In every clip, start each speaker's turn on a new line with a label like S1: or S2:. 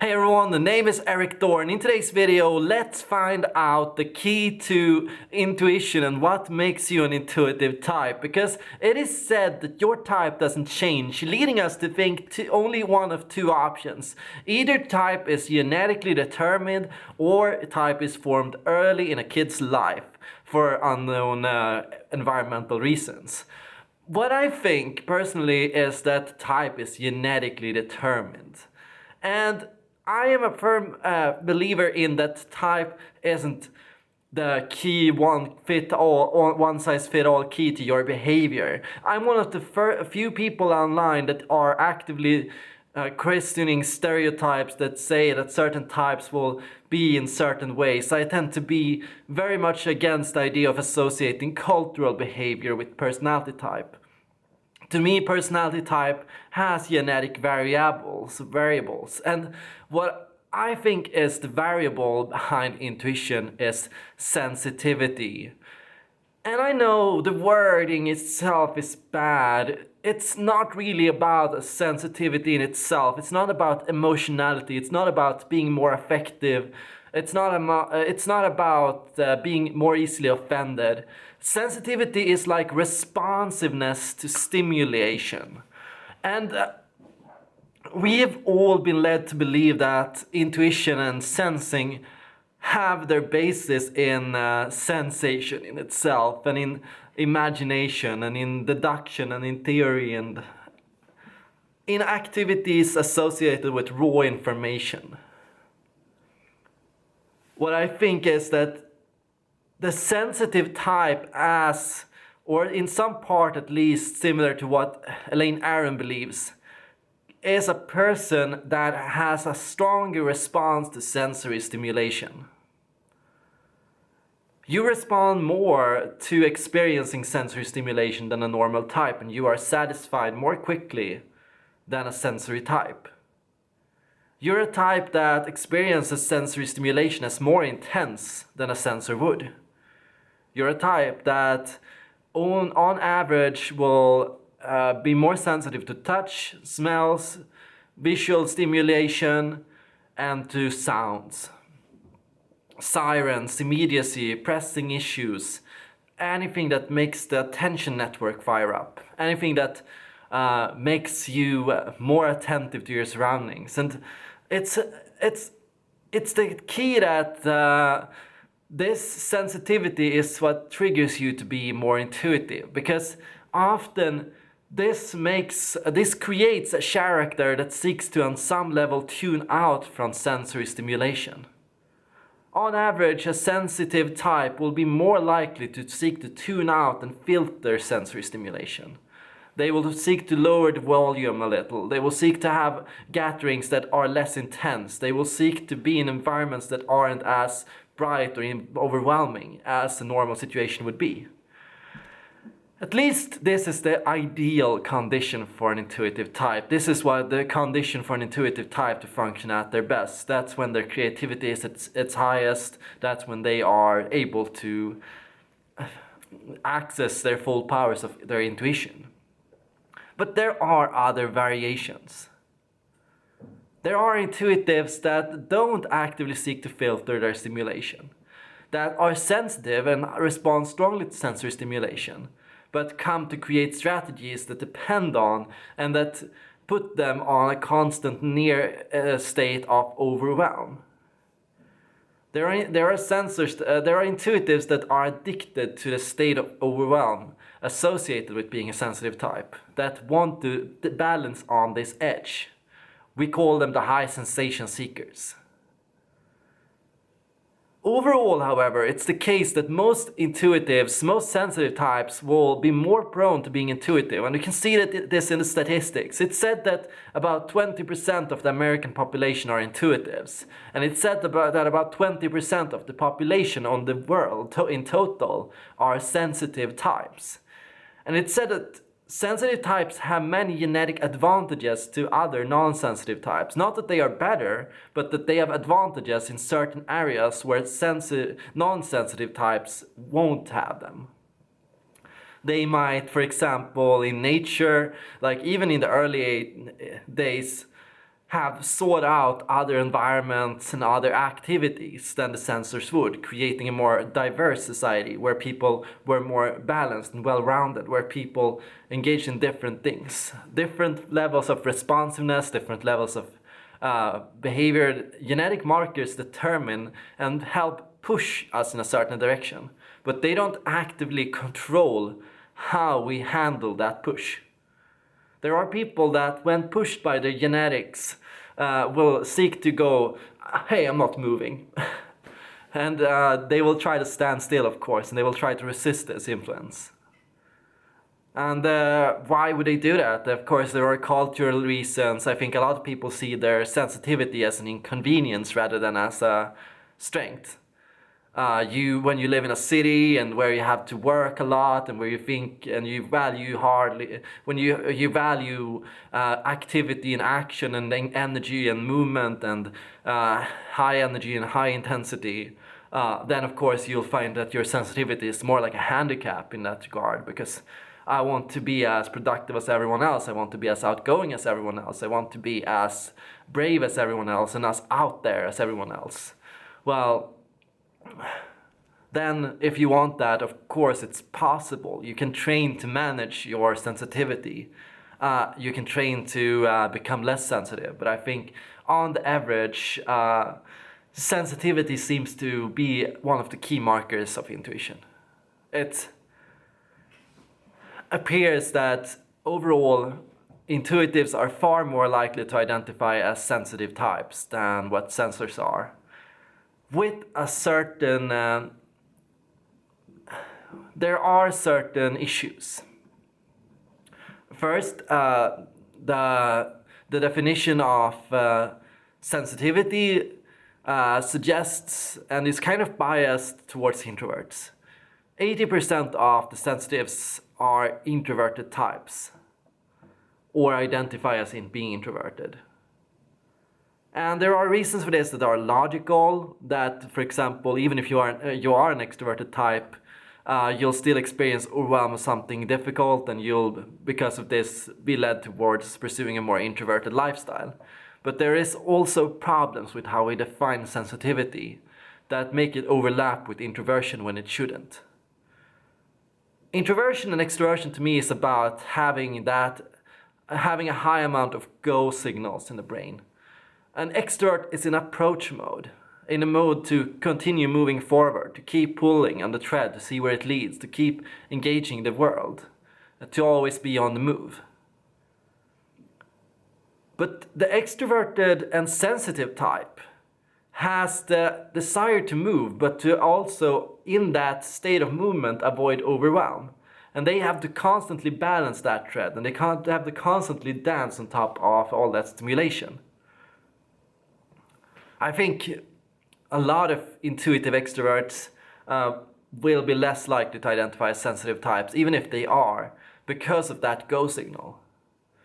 S1: Hey everyone, the name is Erik Thor, and in today's video let's find out the key to intuition and what makes you an intuitive type, because it is said that your type doesn't change, leading us to think only one of two options. Either type is genetically determined or type is formed early in a kid's life for unknown environmental reasons. What I think personally is that type is genetically determined. And I am a firm believer in that type isn't the key one size fit all key to your behavior. I'm one of the few people online that are actively questioning stereotypes that say that certain types will be in certain ways. I tend to be very much against the idea of associating cultural behavior with personality type. To me, personality type has genetic variables, and what I think is the variable behind intuition is sensitivity. And I know the wording itself is bad. It's not really about sensitivity in itself. It's not about emotionality. It's not about being more effective. It's not about being more easily offended. Sensitivity is like responsiveness to stimulation. And we've all been led to believe that intuition and sensing have their basis in sensation in itself, and in imagination, and in deduction, and in theory, and in activities associated with raw information. What I think is that the sensitive type, or in some part at least similar to what Elaine Aron believes, is a person that has a stronger response to sensory stimulation. You respond more to experiencing sensory stimulation than a normal type, and you are satisfied more quickly than a sensory type. You're a type that experiences sensory stimulation as more intense than a sensor would. You're a type that on average will be more sensitive to touch, smells, visual stimulation, and to sounds. Sirens, immediacy, pressing issues, anything that makes the attention network fire up, anything that makes you more attentive to your surroundings. And it's the key that this sensitivity is what triggers you to be more intuitive, because often this creates a character that seeks to on some level tune out from sensory stimulation. On average, a sensitive type will be more likely to seek to tune out and filter sensory stimulation. They will seek to lower the volume a little. They will seek to have gatherings that are less intense. They will seek to be in environments that aren't as bright or overwhelming as a normal situation would be. At least this is the ideal condition for an intuitive type. This is what the condition for an intuitive type to function at their best. That's when their creativity is at its highest. That's when they are able to access their full powers of their intuition. But there are other variations. There are intuitives that don't actively seek to filter their stimulation, that are sensitive and respond strongly to sensory stimulation, but come to create strategies that depend on and that put them on a constant near state of overwhelm. There are intuitives that are addicted to the state of overwhelm associated with being a sensitive type, that want to balance on this edge. We call them the high sensation seekers. Overall, however, it's the case that most intuitives, most sensitive types will be more prone to being intuitive, and we can see this in the statistics. It's said that about 20% of the American population are intuitives, and it's said that about 20% of the population on the world in total are sensitive types. And it's said that sensitive types have many genetic advantages to other non-sensitive types. Not that they are better, but that they have advantages in certain areas where non-sensitive types won't have them. They might, for example, in nature, like even in the early days, have sought out other environments and other activities than the sensors would, creating a more diverse society where people were more balanced and well-rounded, where people engaged in different things, different levels of responsiveness, different levels of behavior. Genetic markers determine and help push us in a certain direction, but they don't actively control how we handle that push. There are people that, when pushed by their genetics, will seek to go, hey, I'm not moving. And they will try to stand still, of course, and they will try to resist this influence. And why would they do that? Of course, there are cultural reasons. I think a lot of people see their sensitivity as an inconvenience rather than as a strength. When you live in a city and where you have to work a lot and where you think and you value when you value activity and action and energy and movement and high energy and high intensity, then of course you'll find that your sensitivity is more like a handicap in that regard, because I want to be as productive as everyone else. I want to be as outgoing as everyone else. I want to be as brave as everyone else and as out there as everyone else. Well, then if you want that, of course it's possible. You can train to manage your sensitivity. You can train to become less sensitive. But I think on the average, sensitivity seems to be one of the key markers of intuition. It appears that overall intuitives are far more likely to identify as sensitive types than what sensors are, with a certain there are certain issues. First, the definition of sensitivity suggests and is kind of biased towards introverts. 80% of the sensitives are introverted types, or identify as being introverted. And there are reasons for this that are logical, that, for example, even if you are an extroverted type, you'll still experience overwhelm of something difficult, and you'll, because of this, be led towards pursuing a more introverted lifestyle. But there is also problems with how we define sensitivity that make it overlap with introversion when it shouldn't. Introversion and extroversion to me is about having a high amount of go signals in the brain. An extrovert is in approach mode, in a mode to continue moving forward, to keep pulling on the thread, to see where it leads, to keep engaging the world, to always be on the move. But the extroverted and sensitive type has the desire to move, but to also, in that state of movement, avoid overwhelm. And they have to constantly balance that thread, and they have to constantly dance on top of all that stimulation. I think a lot of intuitive extroverts will be less likely to identify as sensitive types, even if they are, because of that go signal.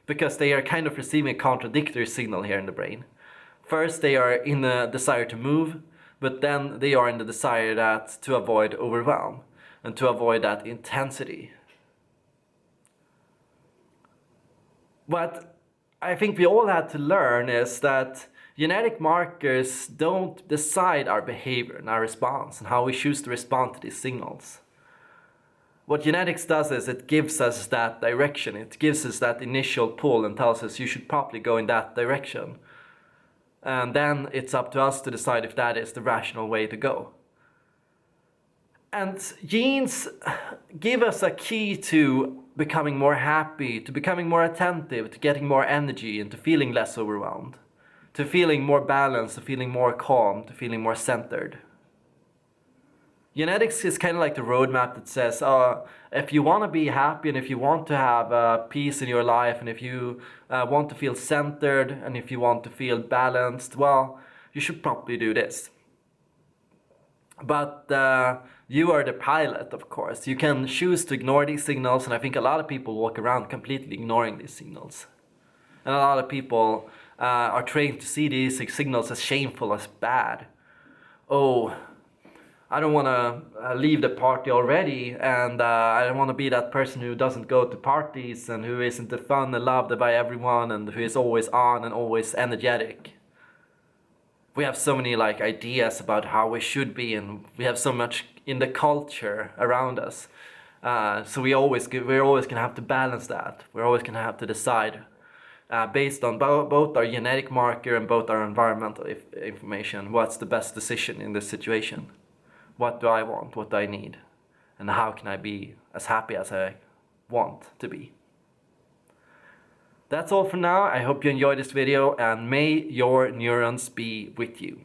S1: Because they are kind of receiving a contradictory signal here in the brain. First, they are in the desire to move, but then they are in the desire to avoid overwhelm and to avoid that intensity. What I think we all had to learn is that genetic markers don't decide our behavior and our response and how we choose to respond to these signals. What genetics does is it gives us that direction. It gives us that initial pull and tells us you should probably go in that direction. And then it's up to us to decide if that is the rational way to go. And genes give us a key to becoming more happy, to becoming more attentive, to getting more energy, and to feeling less overwhelmed, to feeling more balanced, to feeling more calm, to feeling more centered. Genetics is kind of like the roadmap that says, if you want to be happy and if you want to have peace in your life and if you want to feel centered and if you want to feel balanced, well, you should probably do this. But you are the pilot, of course. You can choose to ignore these signals, and I think a lot of people walk around completely ignoring these signals. And a lot of people are trained to see these signals as shameful, as bad. Oh, I don't want to leave the party already, and I don't want to be that person who doesn't go to parties and who isn't fun and loved by everyone and who is always on and always energetic. We have so many like ideas about how we should be, and we have so much in the culture around us. So we're always gonna have to balance that. We're always gonna have to decide based on both our genetic marker and both our environmental information, what's the best decision in this situation. What do I want? What do I need? And how can I be as happy as I want to be? That's all for now. I hope you enjoyed this video, and may your neurons be with you.